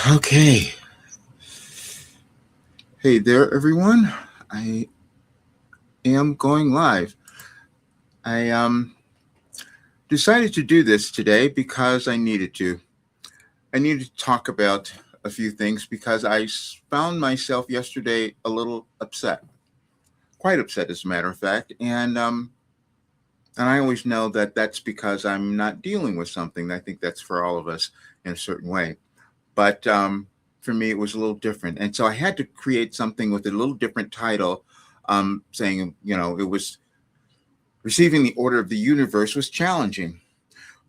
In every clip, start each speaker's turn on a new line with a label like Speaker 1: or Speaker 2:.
Speaker 1: Okay. Hey there, everyone. I am going live. I decided to do this today because I needed to. I needed to talk about a few things because found myself yesterday a little upset, quite upset, as a matter of fact, and I always know that that's because I'm not dealing with something. I think that's for all of us in a certain way. But for me, it was a little different. And so I had to create something with a little different title, saying, it was receiving the order of the universe was challenging.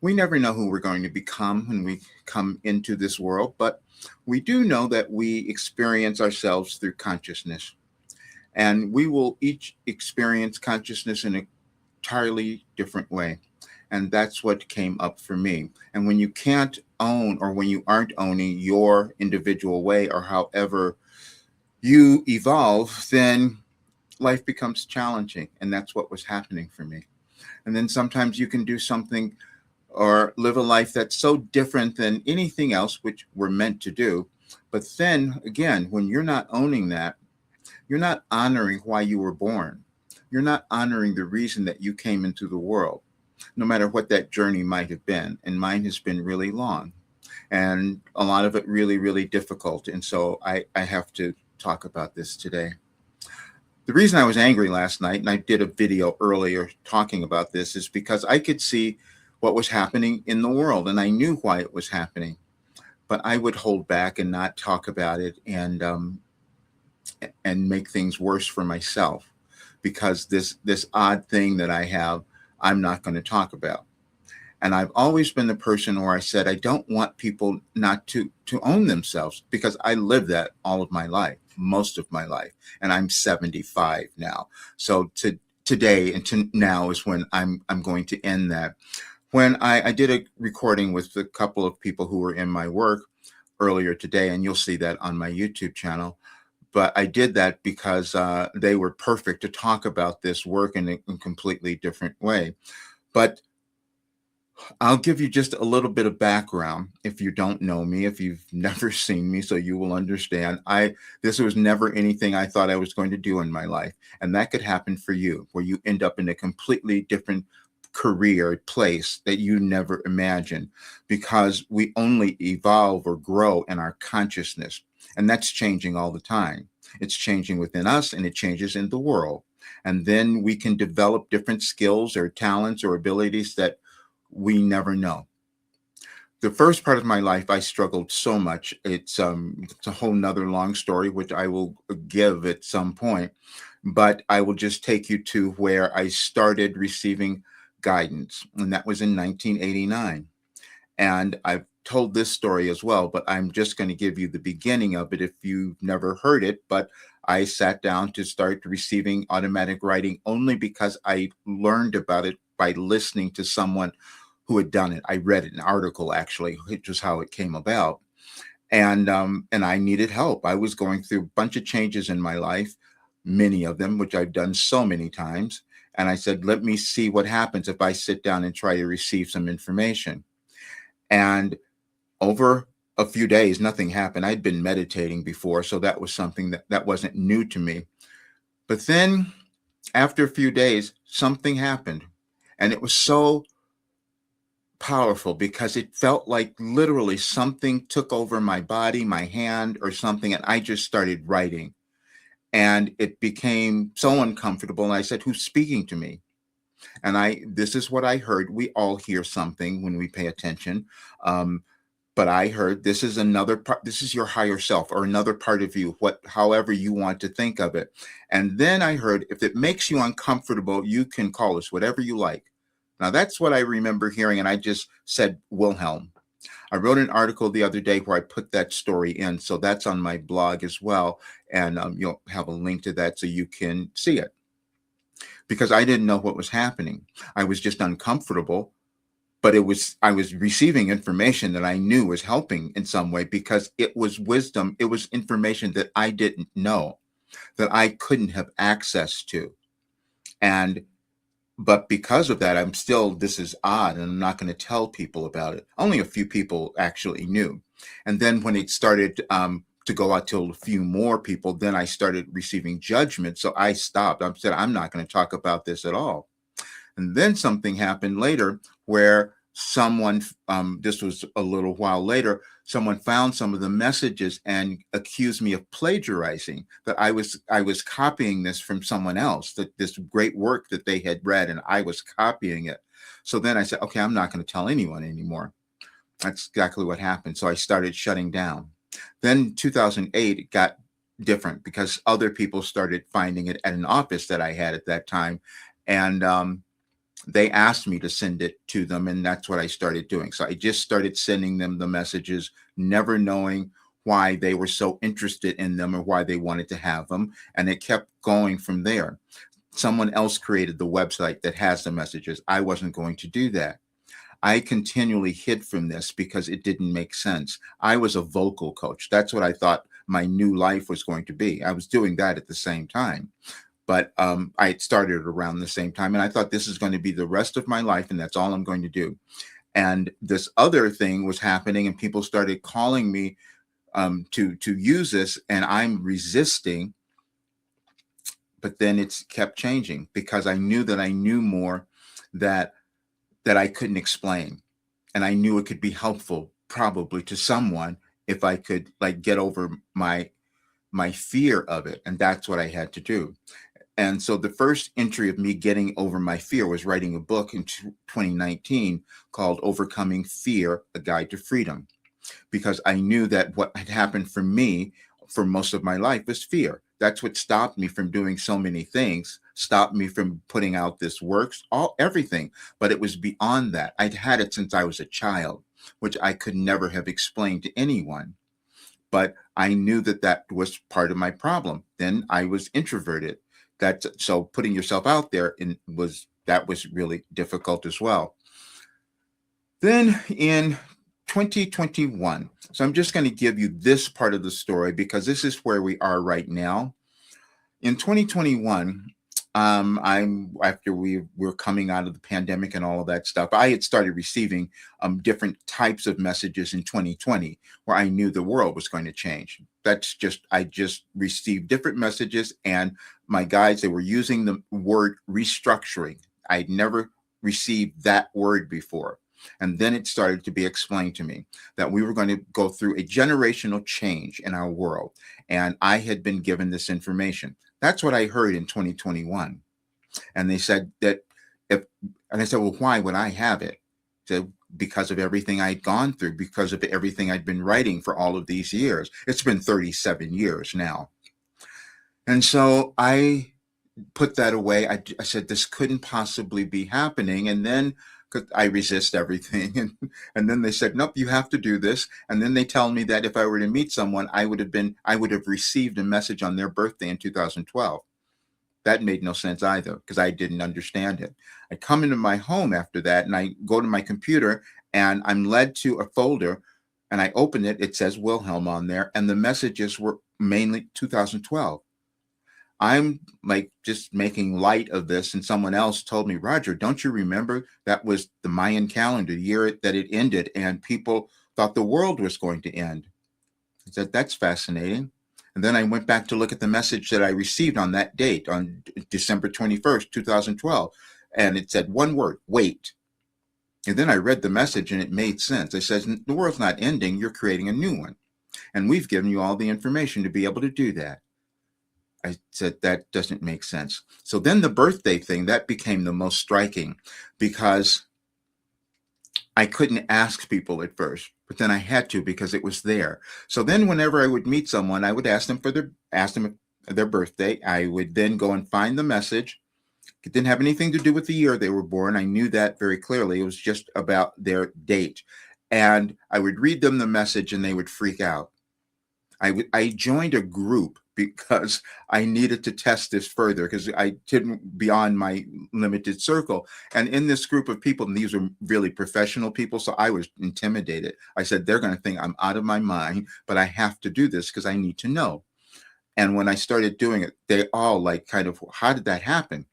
Speaker 1: We never know who we're going to become when we come into this world, but we do know that we experience ourselves through consciousness. And we will each experience consciousness in an entirely different way. And that's what came up for me. And when you can't own, or when you aren't owning your individual way, or however you evolve, then life becomes challenging. And that's what was happening for me. And then sometimes you can do something or live a life that's so different than anything else, which we're meant to do. But then again, when you're not owning that, you're not honoring why you were born. You're not honoring the reason that you came into the world, no matter what that journey might have been. And mine has been really long, and a lot of it really, really difficult. And so I have to talk about this today. The reason I was angry last night, and I did a video earlier talking about this, is because I could see what was happening in the world, and I knew why it was happening. But I would hold back and not talk about it, and make things worse for myself, because this odd thing that I have, I'm not going to talk about. And I've always been the person where I said I don't want people not to own themselves, because I lived that all of my life, most of my life, and I'm 75 now. So today and to now is when I'm going to end that. When I did a recording with a couple of people who were in my work earlier today, and you'll see that on my YouTube channel. But I did that because they were perfect to talk about this work in a completely different way. But I'll give you just a little bit of background if you don't know me, if you've never seen me, so you will understand. This was never anything I thought I was going to do in my life. And that could happen for you, where you end up in a completely different career place that you never imagined, because we only evolve or grow in our consciousness. And that's changing all the time. It's changing within us, and it changes in the world. And then we can develop different skills or talents or abilities that we never know. The first part of my life, I struggled so much. It's a whole nother long story, which I will give at some point. But I will just take you to where I started receiving guidance, and that was in 1989. And I've told this story as well, but I'm just going to give you the beginning of it if you've never heard it. But I sat down to start receiving automatic writing only because I learned about it by listening to someone who had done it. I read an article, actually, which was how it came about. And I needed help. I was going through a bunch of changes in my life, many of them, which I've done so many times. And I said, let me see what happens if I sit down and try to receive some information. And over a few days, nothing happened. I'd been meditating before, so that was something that wasn't new to me. But then after a few days, something happened. And it was so powerful because it felt like literally something took over my body, my hand or something, and I just started writing. And it became so uncomfortable. And I said, who's speaking to me? And this is what I heard. We all hear something when we pay attention. But I heard, this is another part, this is your higher self, or another part of you, however you want to think of it. And then I heard, if it makes you uncomfortable, you can call us whatever you like. Now that's what I remember hearing. And I just said, Wilhelm. I wrote an article the other day where I put that story in. So that's on my blog as well. And you'll have a link to that so you can see it. Because I didn't know what was happening. I was just uncomfortable. But I was receiving information that I knew was helping in some way, because it was wisdom. It was information that I didn't know, that I couldn't have access to. And but because of that, this is odd, and I'm not going to tell people about it. Only a few people actually knew. And then when it started to go out to a few more people, then I started receiving judgment. So I stopped. I said, I'm not going to talk about this at all. And then something happened later where someone, this was a little while later, someone found some of the messages and accused me of plagiarizing, that I was copying this from someone else, that this great work that they had read and I was copying it. So then I said, okay, I'm not going to tell anyone anymore. That's exactly what happened. So I started shutting down. Then 2008, it got different because other people started finding it at an office that I had at that time. And they asked me to send it to them, and that's what I started doing. So I just started sending them the messages, never knowing why they were so interested in them or why they wanted to have them. And it kept going from there. Someone else created the website that has the messages. I wasn't going to do that. I continually hid from this because it didn't make sense. I was a vocal coach. That's what I thought my new life was going to be. I was doing that at the same time. But I had started around the same time, and I thought this is going to be the rest of my life, and that's all I'm going to do. And this other thing was happening, and people started calling me to use this, and I'm resisting. But then it's kept changing because I knew that I knew more that I couldn't explain, and I knew it could be helpful probably to someone if I could like get over my fear of it, and that's what I had to do. And so the first entry of me getting over my fear was writing a book in 2019 called Overcoming Fear, A Guide to Freedom, because I knew that what had happened for me for most of my life was fear. That's what stopped me from doing so many things, stopped me from putting out this works, everything. But it was beyond that. I'd had it since I was a child, which I could never have explained to anyone. But I knew that that was part of my problem. Then I was introverted. So putting yourself out there was really difficult as well. Then in 2021, so I'm just going to give you this part of the story because this is where we are right now. In 2021, I'm after we were coming out of the pandemic and all of that stuff, I had started receiving different types of messages in 2020 where I knew the world was going to change. I just received different messages, and my guides, they were using the word restructuring. I'd never received that word before. And then it started to be explained to me that we were going to go through a generational change in our world. And I had been given this information. That's what I heard in 2021. And they said that and I said, well, why would I have it? So because of everything I'd gone through, because of everything I'd been writing for all of these years. It's been 37 years now. And so I put that away. I said, this couldn't possibly be happening. And then I resist everything. And then they said, nope, you have to do this. And then they tell me that if I were to meet someone, I would have received a message on their birthday in 2012. That made no sense either because I didn't understand it. I come into my home after that and I go to my computer and I'm led to a folder and I open it. It says Wilhelm on there and the messages were mainly 2012. I'm like just making light of this. And someone else told me, Roger, don't you remember that was the Mayan calendar, the year that it ended, and people thought the world was going to end? I said, that's fascinating. And then I went back to look at the message that I received on that date, on December 21st, 2012. And it said one word, wait. And then I read the message and it made sense. I said, the world's not ending, you're creating a new one. And we've given you all the information to be able to do that. I said, that doesn't make sense. So then the birthday thing, that became the most striking because I couldn't ask people at first, but then I had to because it was there. So then whenever I would meet someone, I would ask them their birthday. I would then go and find the message. It didn't have anything to do with the year they were born. I knew that very clearly. It was just about their date. And I would read them the message and they would freak out. I joined a group because I needed to test this further because I didn't beyond my limited circle. And in this group of people, and these were really professional people, so I was intimidated. I said, they're going to think I'm out of my mind, but I have to do this because I need to know. And when I started doing it, they all like kind of, how did that happen?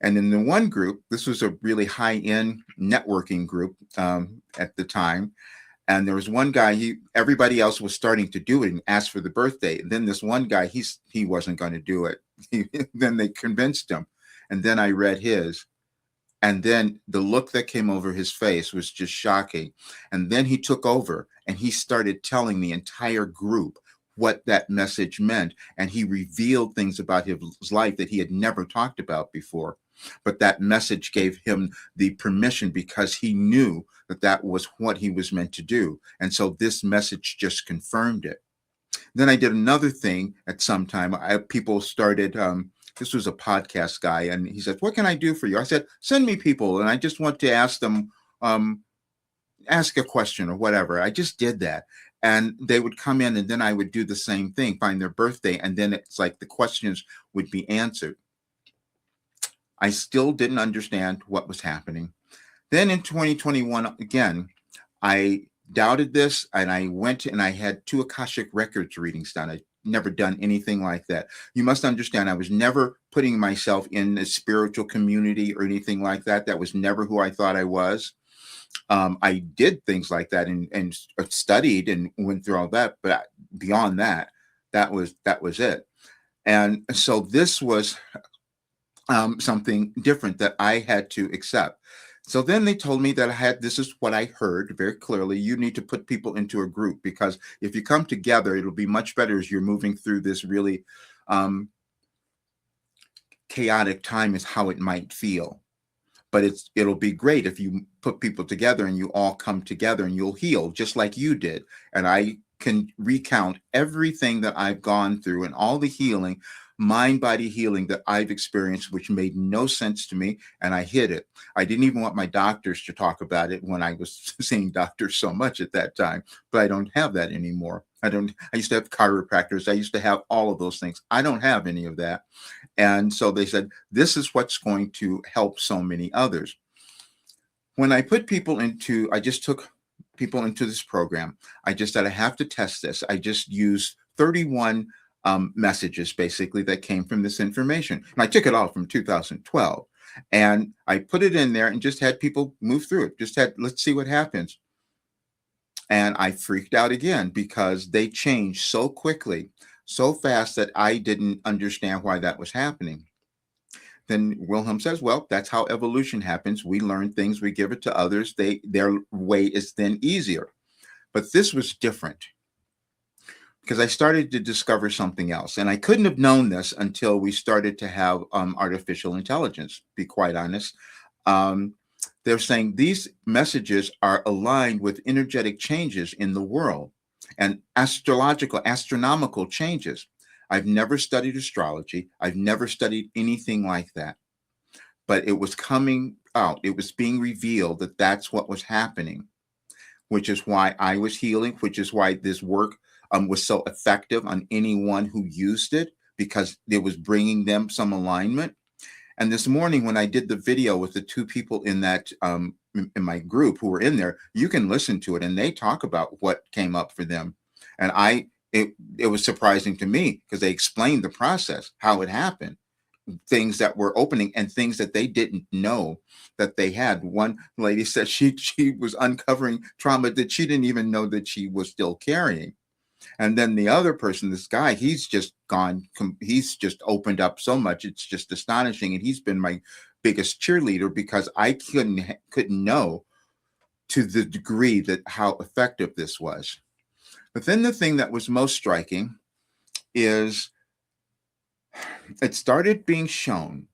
Speaker 1: And in the one group, this was a really high-end networking group at the time. And there was one guy, everybody else was starting to do it and ask for the birthday. And then this one guy, he wasn't going to do it. Then they convinced him. And then I read his. And then the look that came over his face was just shocking. And then he took over and he started telling the entire group what that message meant. And he revealed things about his life that he had never talked about before. But that message gave him the permission because he knew that that was what he was meant to do. And so this message just confirmed it. Then I did another thing at some time. People started, this was a podcast guy, and he said, "What can I do for you?" I said, "Send me people, and I just want to ask them, ask a question or whatever." I just did that. And they would come in, and then I would do the same thing, find their birthday, and then it's like the questions would be answered. I still didn't understand what was happening. Then in 2021, again, I doubted this, and I went and I had 2 Akashic Records readings done. I'd never done anything like that. You must understand, I was never putting myself in a spiritual community or anything like that. That was never who I thought I was. I did things like that and studied and went through all that, but beyond that, that was it. And so this was something different that I had to accept. So then they told me that this is what I heard very clearly. You need to put people into a group, because if you come together, it'll be much better as you're moving through this really chaotic time is how it might feel. But it'll be great if you put people together and you all come together and you'll heal just like you did. And I can recount everything that I've gone through and all the healing, mind-body healing that I've experienced, which made no sense to me, and I hid it. I didn't even want my doctors to talk about it when I was seeing doctors so much at that time, but I don't have that anymore. I used to have chiropractors. I used to have all of those things. I don't have any of that. And so they said, this is what's going to help so many others. When I put people into, I just took people into this program. I just said, I have to test this. I just used 31 messages basically that came from this information. And I took it all from 2012 and I put it in there and just had people move through it. Just had, let's see what happens. And I freaked out again because they changed so quickly, so fast that I didn't understand why that was happening. Then Wilhelm says, well, that's how evolution happens. We learn things, we give it to others. Their way is then easier. But this was different because I started to discover something else. And I couldn't have known this until we started to have artificial intelligence, to be quite honest. They're saying these messages are aligned with energetic changes in the world and astronomical changes. I've never studied astrology. I've never studied anything like that. But it was coming out. It was being revealed that that's what was happening, which is why I was healing, which is why this work was so effective on anyone who used it, because it was bringing them some alignment. And this morning, when I did the video with the 2 people in that in my group who were in there, you can listen to it, and they talk about what came up for them. And it was surprising to me because they explained the process, how it happened, things that were opening and things that they didn't know that they had. One lady said she was uncovering trauma that she didn't even know that she was still carrying. And then the other person, this guy, he's just opened up so much. It's just astonishing. And he's been my biggest cheerleader because I couldn't know to the degree that how effective this was. But then the thing that was most striking is it started being shown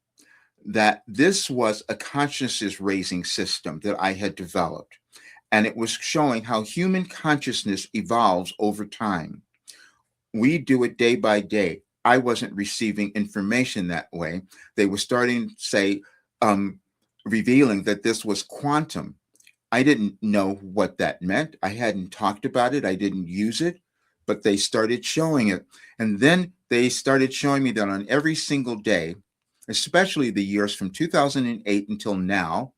Speaker 1: that this was a consciousness raising system that I had developed. And it was showing how human consciousness evolves over time. We do it day by day. I wasn't receiving information that way. They were starting to say, revealing that this was quantum. I didn't know what that meant. I hadn't talked about it. I didn't use it, but they started showing it. And then they started showing me that on every single day, especially the years from 2008 until now,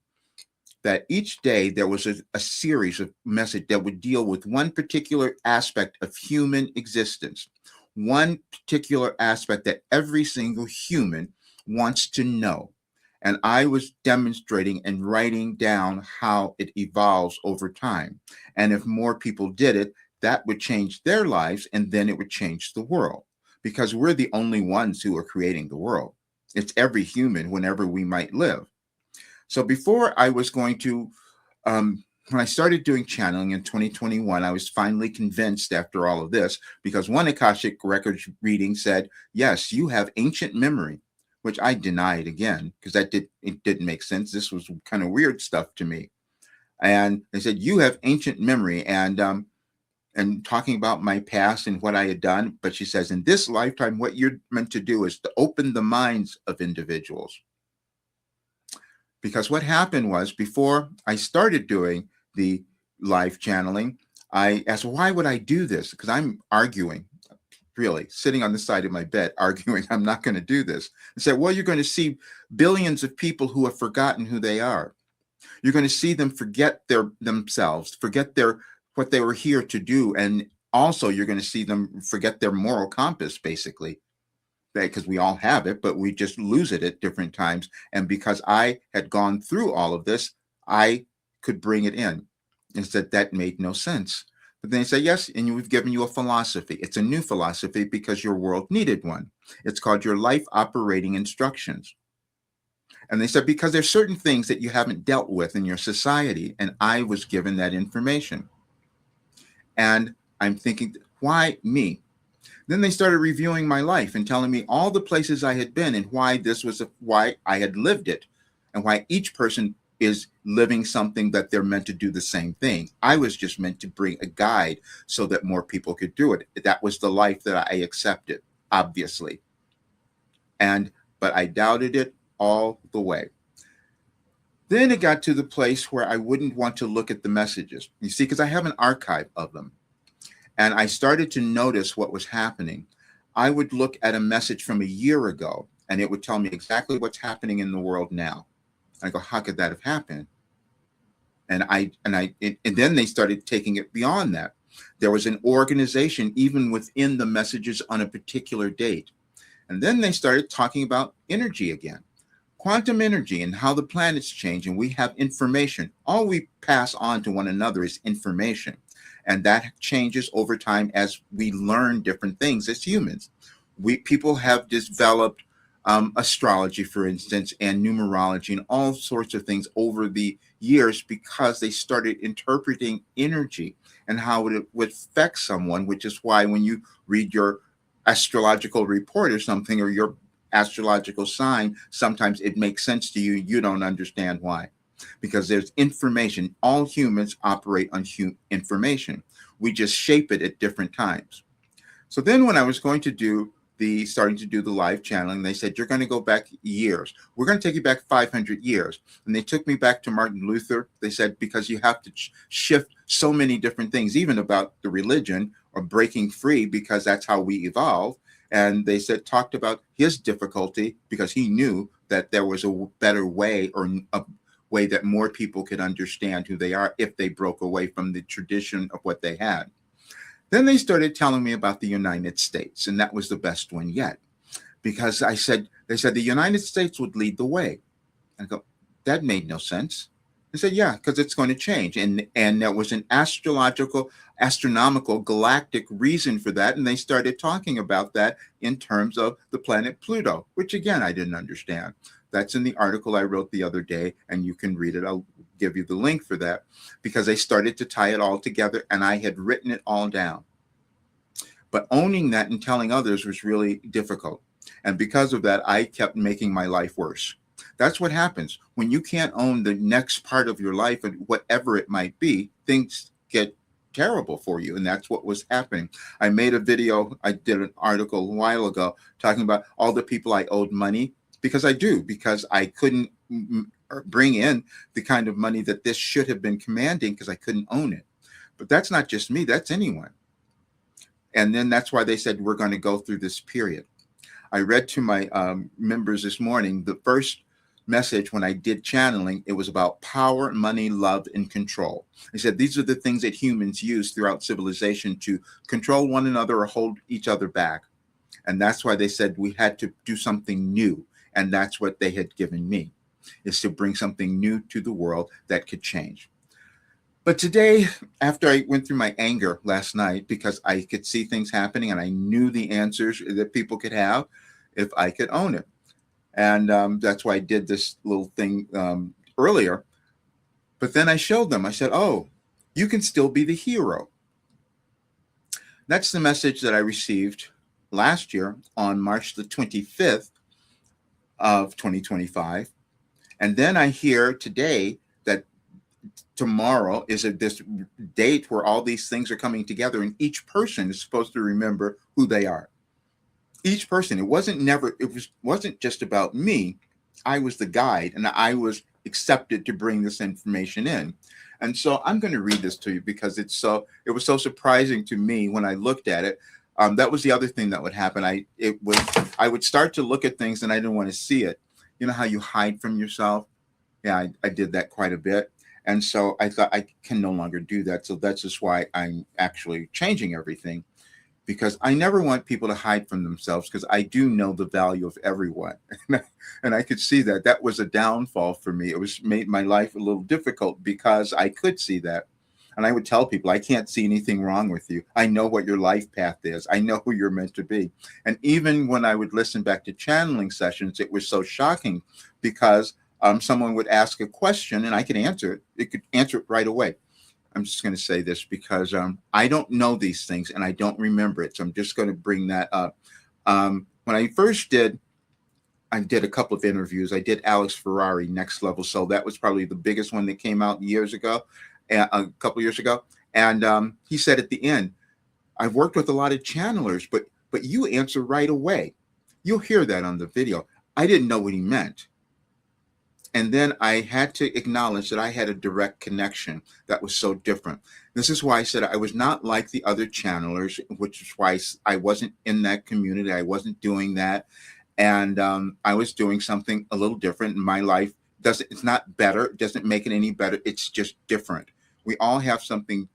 Speaker 1: that each day there was a series of messages that would deal with one particular aspect of human existence, one particular aspect that every single human wants to know. And I was demonstrating and writing down how it evolves over time. And if more people did it, that would change their lives, and then it would change the world, because we're the only ones who are creating the world. It's every human whenever we might live. So before I was going to, when I started doing channeling in 2021, I was finally convinced after all of this, because one Akashic Records reading said, yes, you have ancient memory, which I denied again, because it didn't make sense. This was kind of weird stuff to me. And they said, you have ancient memory, and talking about my past and what I had done. But she says, in this lifetime, what you're meant to do is to open the minds of individuals. Because what happened was, before I started doing the live channeling, I asked, why would I do this? Because I'm arguing, really, sitting on the side of my bed, arguing, I'm not going to do this. I said, well, you're going to see billions of people who have forgotten who they are. You're going to see them forget themselves, forget what they were here to do. And also, you're going to see them forget their moral compass, basically, because we all have it, but we just lose it at different times. And because I had gone through all of this, I could bring it in. And said that made no sense. But then they say, yes, and we've given you a philosophy. It's a new philosophy because your world needed one. It's called your life operating instructions. And they said, because there's certain things that you haven't dealt with in your society, and I was given that information. And I'm thinking, why me? Then they started reviewing my life and telling me all the places I had been and why why I had lived it, and why each person is living something that they're meant to do the same thing. I was just meant to bring a guide so that more people could do it. That was the life that I accepted, obviously. But I doubted it all the way. Then it got to the place where I wouldn't want to look at the messages. You see, because I have an archive of them. And I started to notice what was happening. I would look at a message from a year ago, and it would tell me exactly what's happening in the world now. I go, how could that have happened? And then they started taking it beyond that. There was an organization even within the messages on a particular date. And then they started talking about energy again, quantum energy, and how the planets change, and we have information. All we pass on to one another is information. And that changes over time as we learn different things as humans. People have developed astrology, for instance, and numerology and all sorts of things over the years because they started interpreting energy and how it would affect someone, which is why when you read your astrological report or something, or your astrological sign, sometimes it makes sense to you. You don't understand why. Because there's information. All humans operate on information. We just shape it at different times. So then when I was going to starting to do the live channeling, they said, you're going to go back years. We're going to take you back 500 years. And they took me back to Martin Luther. They said, because you have to shift so many different things, even about the religion or breaking free, because that's how we evolve. And they talked about his difficulty because he knew that there was a better way, or a way that more people could understand who they are if they broke away from the tradition of what they had. Then they started telling me about the United States, and that was the best one yet, because they said the United States would lead the way. I go, that made no sense. They said, yeah, because it's going to change. And there was an astronomical, galactic reason for that. And they started talking about that in terms of the planet Pluto, which again, I didn't understand. That's in the article I wrote the other day, and you can read it. I'll give you the link for that, because they started to tie it all together, and I had written it all down. But owning that and telling others was really difficult. And because of that, I kept making my life worse. That's what happens when you can't own the next part of your life, and whatever it might be, things get terrible for you. And that's what was happening. I made a video, I did an article a while ago talking about all the people I owed money, because I couldn't bring in the kind of money that this should have been commanding, because I couldn't own it. But that's not just me, that's anyone. And then that's why they said, we're going to go through this period. I read to my members this morning, the first message when I did channeling, it was about power, money, love, and control. They said, these are the things that humans use throughout civilization to control one another or hold each other back. And that's why they said we had to do something new. And that's what they had given me. is to bring something new to the world that could change. But today, after I went through my anger last night, because I could see things happening and I knew the answers that people could have if I could own it. And that's why I did this little thing earlier. But then I showed them, I said, oh, you can still be the hero. That's the message that I received last year on March the 25th of 2025. And then I hear today that tomorrow is this date where all these things are coming together, and each person is supposed to remember who they are. Each person. It wasn't just about me. I was the guide, and I was accepted to bring this information in. And so I'm going to read this to you because it was so surprising to me when I looked at it. That was the other thing that would happen. I would start to look at things and I didn't want to see it. You know how you hide from yourself? Yeah, I did that quite a bit. And so I thought I can no longer do that. So that's just why I'm actually changing everything, because I never want people to hide from themselves, because I do know the value of everyone. And I could see that. That was a downfall for me. It was made my life a little difficult because I could see that. And I would tell people, I can't see anything wrong with you. I know what your life path is. I know who you're meant to be. And even when I would listen back to channeling sessions, it was so shocking because someone would ask a question and I could answer it. It could answer it right away. I'm just going to say this because I don't know these things and I don't remember it. So I'm just going to bring that up. When I first I did a couple of interviews. I did Alex Ferrari, Next Level. So that was probably the biggest one that came out years ago, a couple of years ago. And he said at the end, I've worked with a lot of channelers, but you answer right away. You'll hear that on the video. I didn't know what he meant. And then I had to acknowledge that I had a direct connection that was so different. This is why I said I was not like the other channelers, which is why I wasn't in that community. I wasn't doing that. And I was doing something a little different. My life it's not better. It doesn't make it any better. It's just different. We all have something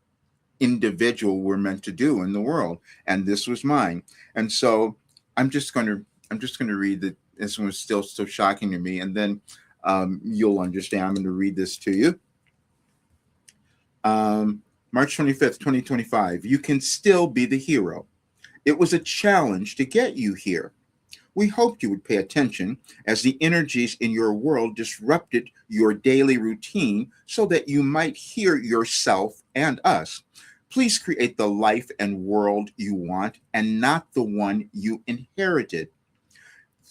Speaker 1: individual we're meant to do in the world. And this was mine. And so I'm just going to read that. This one was still so shocking to me. And then you'll understand. I'm going to read this to you. March 25th, 2025. You can still be the hero. It was a challenge to get you here. We hoped you would pay attention as the energies in your world disrupted your daily routine so that you might hear yourself and us. Please create the life and world you want and not the one you inherited.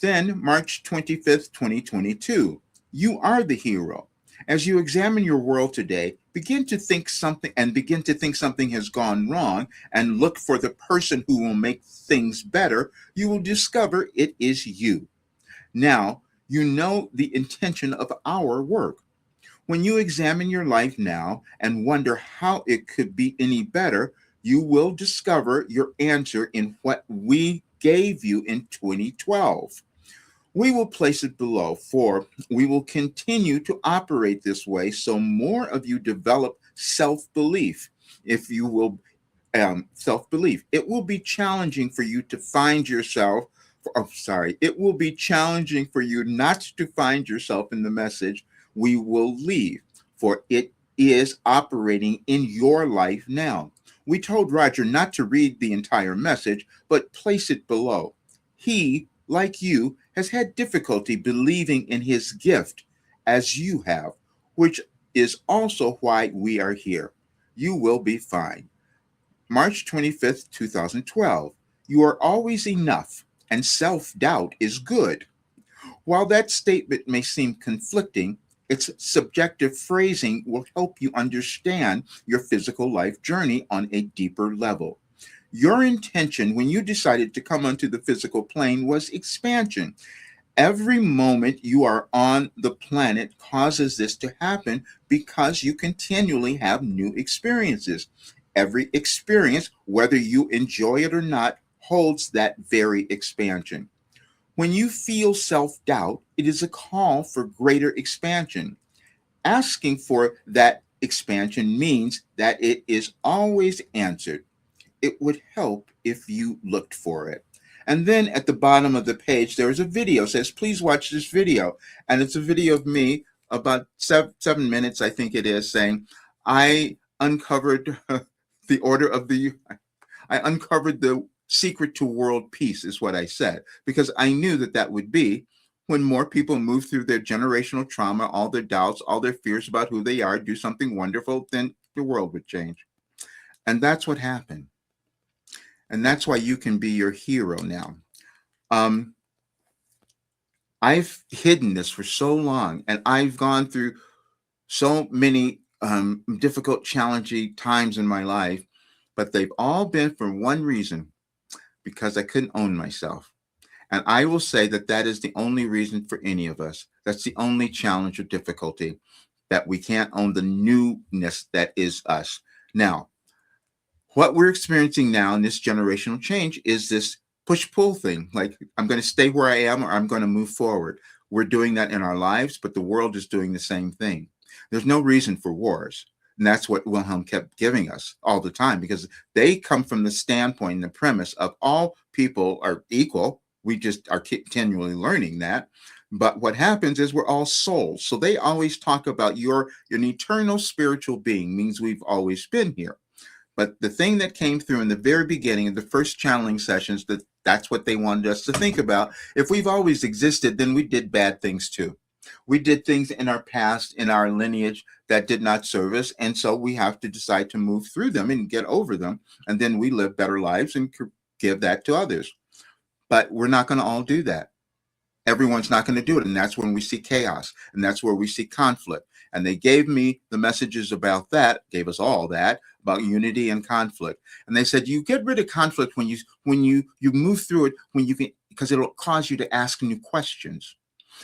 Speaker 1: Then, March 25th, 2022. You are the hero. As you examine your world today, begin to think something has gone wrong and look for the person who will make things better. You will discover it is you. Now, you know the intention of our work. When you examine your life now and wonder how it could be any better, you will discover your answer in what we gave you in 2012. We will place it below, for we will continue to operate this way so more of you develop self-belief. If you will, self-belief. It will be challenging for you to find yourself. It will be challenging for you not to find yourself in the message we will leave, for it is operating in your life now. We told Roger not to read the entire message, but place it below. He, like you, has had difficulty believing in his gift as you have, which is also why we are here. You will be fine. March 25th, 2012. You are always enough, and self-doubt is good. While that statement may seem conflicting, its subjective phrasing will help you understand your physical life journey on a deeper level. Your intention when you decided to come onto the physical plane was expansion. Every moment you are on the planet causes this to happen because you continually have new experiences. Every experience, whether you enjoy it or not, holds that very expansion. When you feel self-doubt, it is a call for greater expansion. Asking for that expansion means that it is always answered. It would help if you looked for it. And then at the bottom of the page, there is a video. It says, please watch this video. And it's a video of me, about 7 minutes, I think it is, saying, I uncovered the order of the, I uncovered the secret to world peace, is what I said, because I knew that that would be when more people move through their generational trauma, all their doubts, all their fears about who they are, do something wonderful, then the world would change. And that's what happened. And that's why you can be your hero now. Um, I've hidden this for so long, and I've gone through so many difficult, challenging times in my life, but they've all been for one reason, because I couldn't own myself. And I will say that that is the only reason for any of us. That's the only challenge or difficulty, that we can't own the newness that is us. Now, what we're experiencing now in this generational change is this push pull thing. Like, I'm going to stay where I am or I'm going to move forward. We're doing that in our lives, but the world is doing the same thing. There's no reason for wars. And that's what Wilhelm kept giving us all the time, because they come from the standpoint and the premise of all people are equal. We just are continually learning that. But what happens is we're all souls. So they always talk about you're an eternal spiritual being, means we've always been here. But the thing that came through in the very beginning of the first channeling sessions, that's what they wanted us to think about. If we've always existed, then we did bad things too. We did things in our past, in our lineage, that did not serve us. And so we have to decide to move through them and get over them. And then we live better lives and give that to others. But we're not going to all do that. Everyone's not going to do it. And that's when we see chaos. And that's where we see conflict. And they gave me the messages about that, gave us all that, about unity and conflict. And they said, you get rid of conflict when you move through it, when you can, because it'll cause you to ask new questions.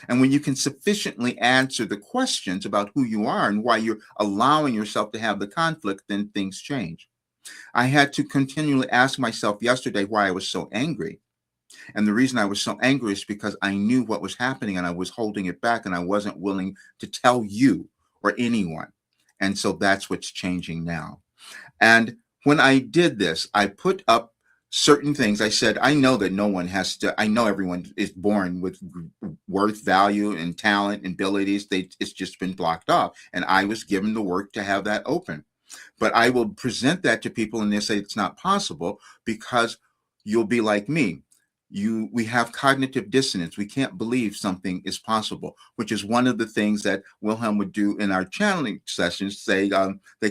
Speaker 1: And when you can sufficiently answer the questions about who you are and why you're allowing yourself to have the conflict, then things change. I had to continually ask myself yesterday why I was so angry. And the reason I was so angry is because I knew what was happening and I was holding it back and I wasn't willing to tell you or anyone. And so that's what's changing now. And when I did this, I put up certain things. I said, I know that no one has to, I know everyone is born with worth, value, and talent and abilities. It's just been blocked off. And I was given the work to have that open. But I will present that to people and they say it's not possible because you'll be like me. We have cognitive dissonance. We can't believe something is possible, which is one of the things that Wilhelm would do in our channeling sessions. They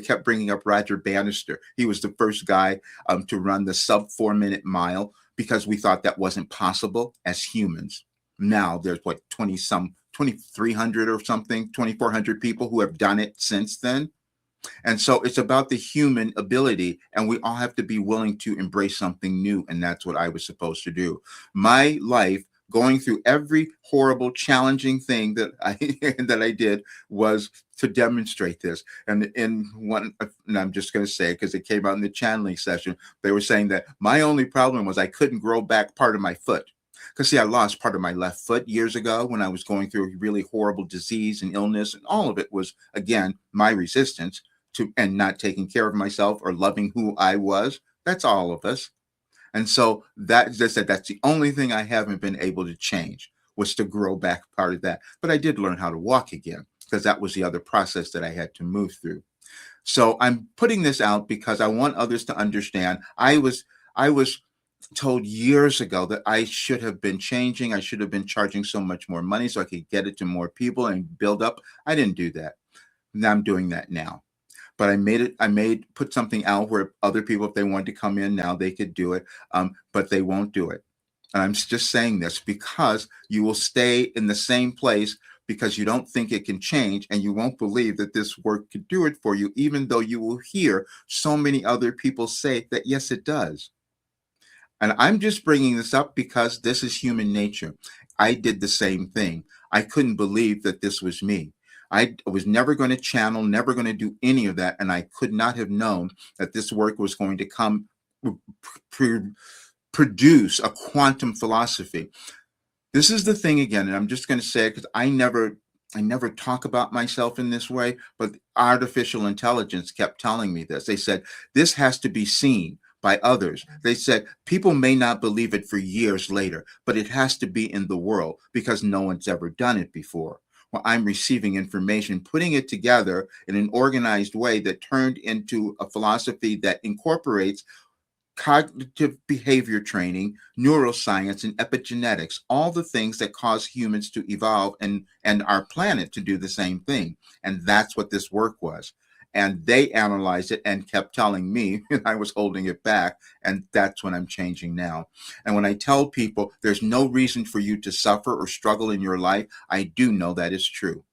Speaker 1: kept bringing up Roger Bannister. He was the first guy to run the sub 4-minute mile because we thought that wasn't possible as humans. Now there's 2,300 or something, 2,400 people who have done it since then. And so it's about the human ability, and we all have to be willing to embrace something new. And that's what I was supposed to do. My life, going through every horrible, challenging thing that I did, was to demonstrate this. And I'm just going to say, because it came out in the channeling session, they were saying that my only problem was I couldn't grow back part of my foot. Because see, I lost part of my left foot years ago when I was going through a really horrible disease and illness. And all of it was, again, my resistance to and not taking care of myself or loving who I was. That's all of us. And so that's the only thing I haven't been able to change, was to grow back part of that. But I did learn how to walk again, because that was the other process that I had to move through. So I'm putting this out because I want others to understand. I was told years ago that I should have been changing. I should have been charging so much more money so I could get it to more people and build up. I didn't do that. Now I'm doing that now. But put something out where other people, if they wanted to come in now, they could do it. But they won't do it. And I'm just saying this because you will stay in the same place because you don't think it can change, and you won't believe that this work could do it for you, even though you will hear so many other people say that, yes, it does. And I'm just bringing this up because this is human nature. I did the same thing. I couldn't believe that this was me. I was never going to channel, never going to do any of that. And I could not have known that this work was going to produce a quantum philosophy. This is the thing again, and I'm just going to say it because I never talk about myself in this way, but artificial intelligence kept telling me this. They said, this has to be seen by others. They said people may not believe it for years later, but it has to be in the world because no one's ever done it before. Well, I'm receiving information, putting it together in an organized way that turned into a philosophy that incorporates cognitive behavior training, neuroscience, and epigenetics, all the things that cause humans to evolve and our planet to do the same thing. And that's what this work was. And they analyzed it and kept telling me, and I was holding it back. And that's when I'm changing now. And when I tell people there's no reason for you to suffer or struggle in your life, I do know that is true.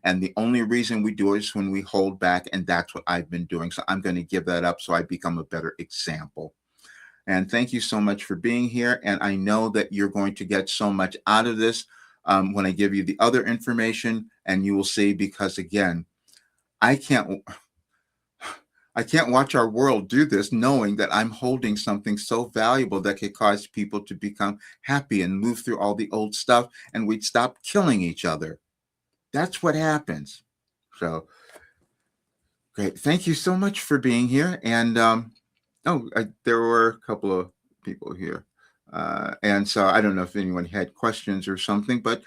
Speaker 1: And the only reason we do it is when we hold back. And that's what I've been doing. So I'm going to give that up so I become a better example. And thank you so much for being here. And I know that you're going to get so much out of this when I give you the other information. And you will see, because again, I can't. I can't watch our world do this knowing that I'm holding something so valuable that could cause people to become happy and move through all the old stuff, and we'd stop killing each other. That's what happens. So great. Thank you so much for being here. And there were a couple of people here. And so I don't know if anyone had questions or something, but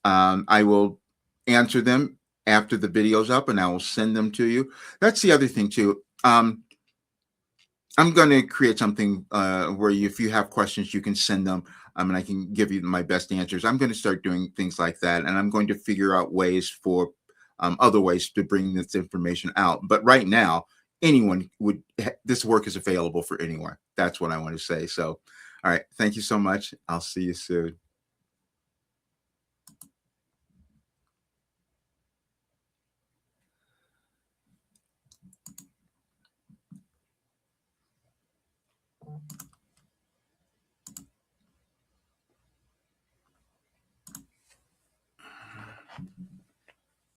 Speaker 1: I will answer them after the video's up and I will send them to you. That's the other thing too. I'm going to create something where if you have questions, you can send them and I can give you my best answers. I'm going to start doing things like that. And I'm going to figure out ways for other ways to bring this information out. But right now, this work is available for anyone. That's what I want to say. So, all right. Thank you so much. I'll see you soon.